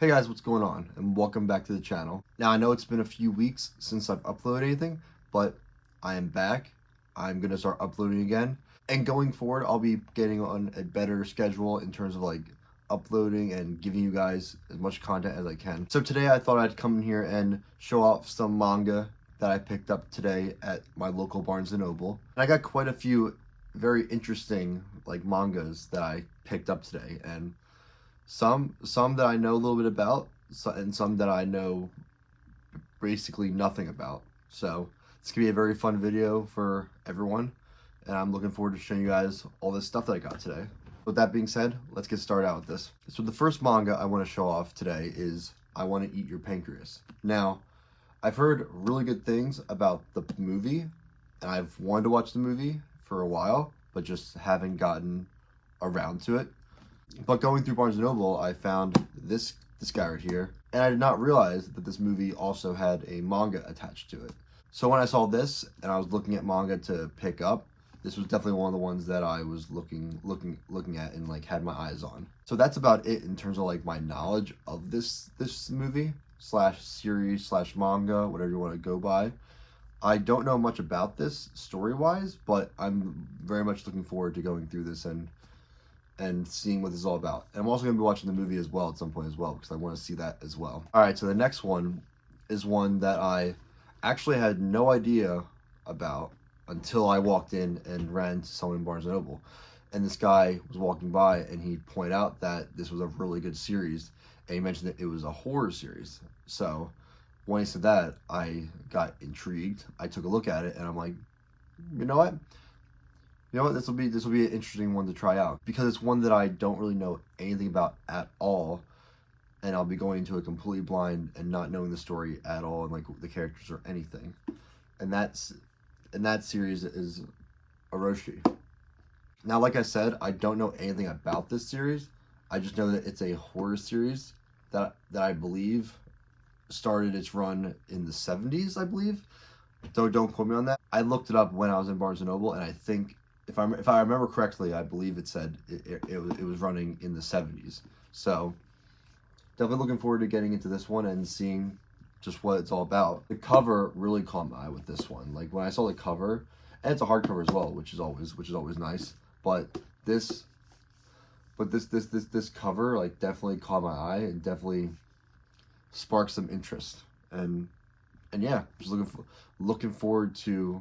Hey guys, what's going on? And welcome back to the channel. Now I know it's been a few weeks since I've uploaded anything, but I am back. I'm gonna start uploading again. And going forward, I'll be getting on a better schedule in terms of like uploading and giving you guys as much content as I can. So today I thought I'd come in here and show off some manga that I picked up today at my local Barnes & Noble. And I got quite a few very interesting like mangas that I picked up today, and some that I know a little bit about, and some that I know basically nothing about. So it's gonna be a very fun video for everyone, and I'm looking forward to showing you guys all this stuff that I got today. With that being said, let's get started out with this. So the first manga I want to show off today is I Want to Eat Your Pancreas. Now, I've heard really good things about the movie, and I've wanted to watch the movie for a while, but just haven't gotten around to it. But going through Barnes & Noble, I found this guy right here, and I did not realize that this movie also had a manga attached to it. So when I saw this and I was looking at manga to pick up, this was definitely one of the ones that I was looking at and like had my eyes on. So that's about it in terms of like my knowledge of this movie slash series slash manga, whatever you want to go by. I don't know much about this story-wise, but I'm very much looking forward to going through this and seeing what this is all about. And I'm also going to be watching the movie as well at some point as well, because I want to see that as well. Alright, so the next one is one that I actually had no idea about until I walked in and ran to someone in Barnes & Noble. And this guy was walking by and he pointed out that this was a really good series, and he mentioned that it was a horror series. So when he said that, I got intrigued. I took a look at it and I'm like, you know what? This will be an interesting one to try out, because it's one that I don't really know anything about at all, and I'll be going into it completely blind and not knowing the story at all and like the characters or anything. And that series is Oroshi. Now, like I said, I don't know anything about this series. I just know that it's a horror series that I believe started its run in the 70s, I believe. Though don't quote me on that. I looked it up when I was in Barnes & Noble, and I think if I remember correctly, I believe it said it was running in the 70s. So definitely looking forward to getting into this one and seeing just what it's all about. The cover really caught my eye with this one. Like when I saw the cover, and it's a hardcover as well, which is always nice. But this cover like definitely caught my eye and definitely sparked some interest. And yeah, just looking forward to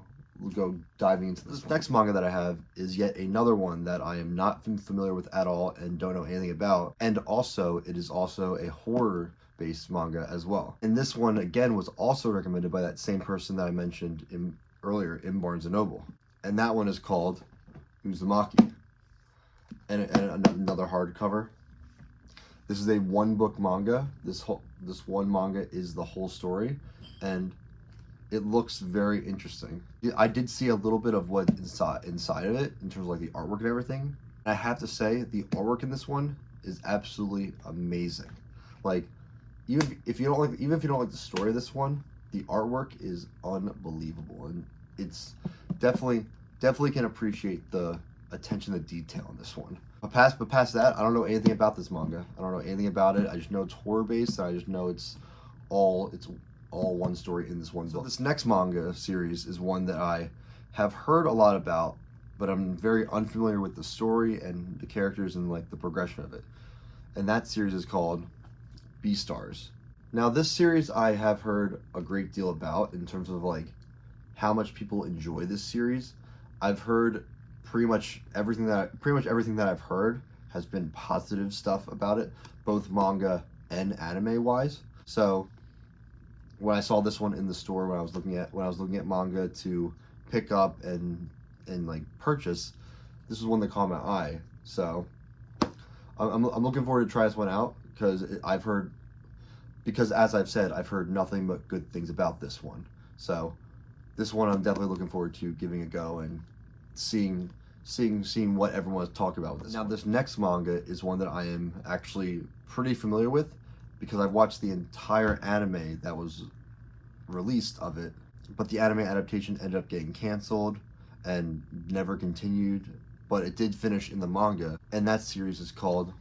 go diving into this. Next manga that I have is yet another one that I am not familiar with at all and don't know anything about. And also, it is also a horror-based manga as well. And this one, again, was also recommended by that same person that I mentioned earlier in Barnes & Noble. And that one is called Uzumaki. And another hardcover. This is a one-book manga. This one manga is the whole story, and it looks very interesting. I did see a little bit of what inside of it in terms of like the artwork and everything. I have to say the artwork in this one is absolutely amazing. Like even if you don't like the story of this one, the artwork is unbelievable, and it's definitely can appreciate the attention to detail in this one. But past that, I don't know anything about this manga. I don't know anything about it. I just know it's horror based, and I just know it's all one story in this one book. This next manga series is one that I have heard a lot about, but I'm very unfamiliar with the story and the characters and like the progression of it. And that series is called Beastars. Now this series I have heard a great deal about in terms of like how much people enjoy this series. I've heard pretty much everything that I've heard has been positive stuff about it, both manga and anime wise. So when I saw this one in the store, when I was looking at manga to pick up and like purchase, this was one that caught my eye. So I'm looking forward to try this one out, because as I've said, I've heard nothing but good things about this one. So this one I'm definitely looking forward to giving a go and seeing what everyone is talking about with this. Now this next manga is one that I am actually pretty familiar with, because I've watched the entire anime that was released of it, but the anime adaptation ended up getting canceled and never continued, but it did finish in the manga, and that series is called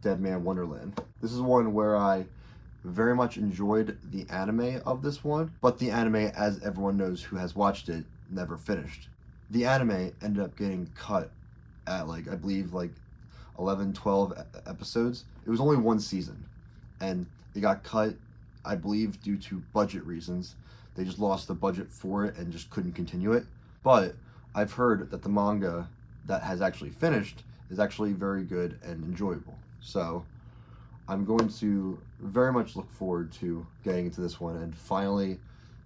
Man Wonderland. This is one where I very much enjoyed the anime of this one, but the anime, as everyone knows who has watched it, never finished. The anime ended up getting cut at I believe 11, 12 episodes. It was only one season, and it got cut, I believe, due to budget reasons. They just lost the budget for it and just couldn't continue it. But I've heard that the manga that has actually finished is actually very good and enjoyable. So I'm going to very much look forward to getting into this one and finally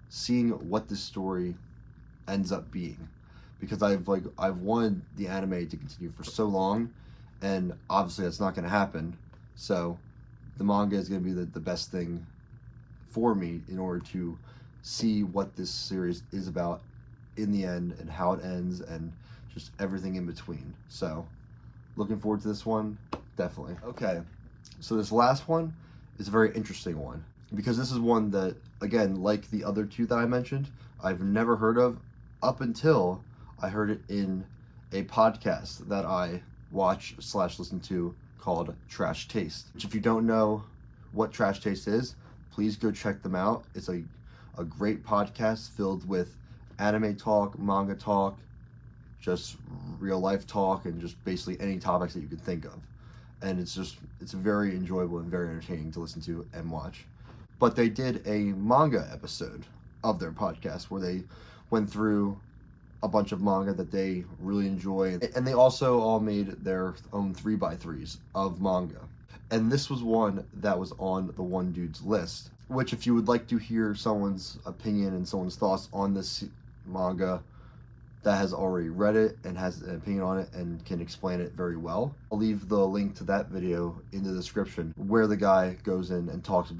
seeing what this story ends up being, because I've wanted the anime to continue for so long, and obviously that's not going to happen. So the manga is going to be the best thing for me in order to see what this series is about in the end and how it ends and just everything in between. So looking forward to this one, definitely. Okay, so this last one is a very interesting one, because this is one that, again, like the other two that I mentioned, I've never heard of up until I heard it in a podcast that I watch / listen to called Trash Taste. Which, if you don't know what Trash Taste is, please go check them out. It's a great podcast filled with anime talk, manga talk, just real life talk, and just basically any topics that you could think of. And it's very enjoyable and very entertaining to listen to and watch. But they did a manga episode of their podcast where they went through a bunch of manga that they really enjoy, and they also all made their own 3x3s of manga. And this was one that was on the one dude's list, which, if you would like to hear someone's opinion and someone's thoughts on this manga that has already read it and has an opinion on it and can explain it very well, I'll leave the link to that video in the description, where the guy goes in and talks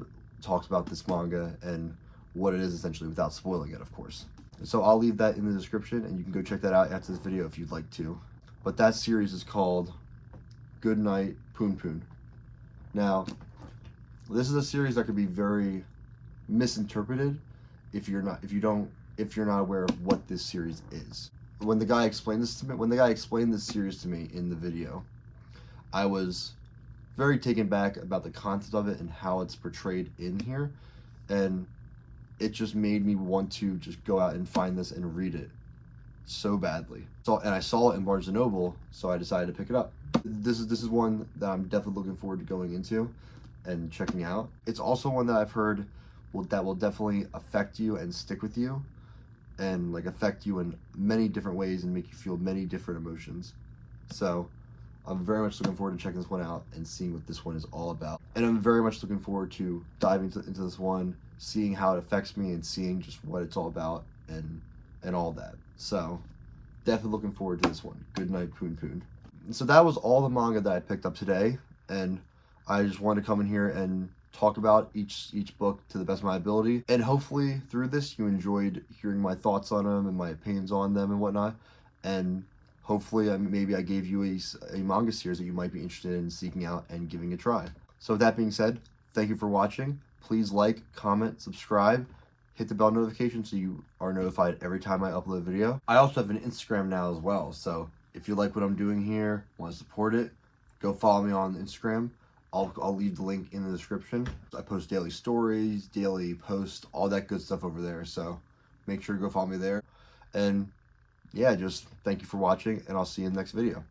about this manga and what it is essentially, without spoiling it, of course. So I'll leave that in the description, and you can go check that out after this video if you'd like to. But that series is called Good Night, Poonpoon. Now, this is a series that could be very misinterpreted if you're not aware of what this series is. When the guy explained this series to me in the video, I was very taken back about the concept of it and how it's portrayed in here, and it just made me want to just go out and find this and read it so badly. And I saw it in Barnes & Noble, so I decided to pick it up. This is one that I'm definitely looking forward to going into and checking out. It's also one that I've heard that will definitely affect you and stick with you, and affect you in many different ways and make you feel many different emotions. So I'm very much looking forward to checking this one out and seeing what this one is all about. And I'm very much looking forward to diving into this one, seeing how it affects me and seeing just what it's all about and all that. So definitely looking forward to this one. Good Night, Poonpoon. So that was all the manga that I picked up today, and I just wanted to come in here and talk about each book to the best of my ability. And hopefully through this you enjoyed hearing my thoughts on them and my opinions on them and whatnot. And hopefully maybe I gave you a manga series that you might be interested in seeking out and giving a try. So with that being said, thank you for watching. Please like, comment, subscribe, hit the bell notification so you are notified every time I upload a video. I also have an Instagram now as well, so if you like what I'm doing here, want to support it, go follow me on Instagram. I'll leave the link in the description. I post daily stories, daily posts, all that good stuff over there, so make sure to go follow me there. And yeah, just thank you for watching, and I'll see you in the next video.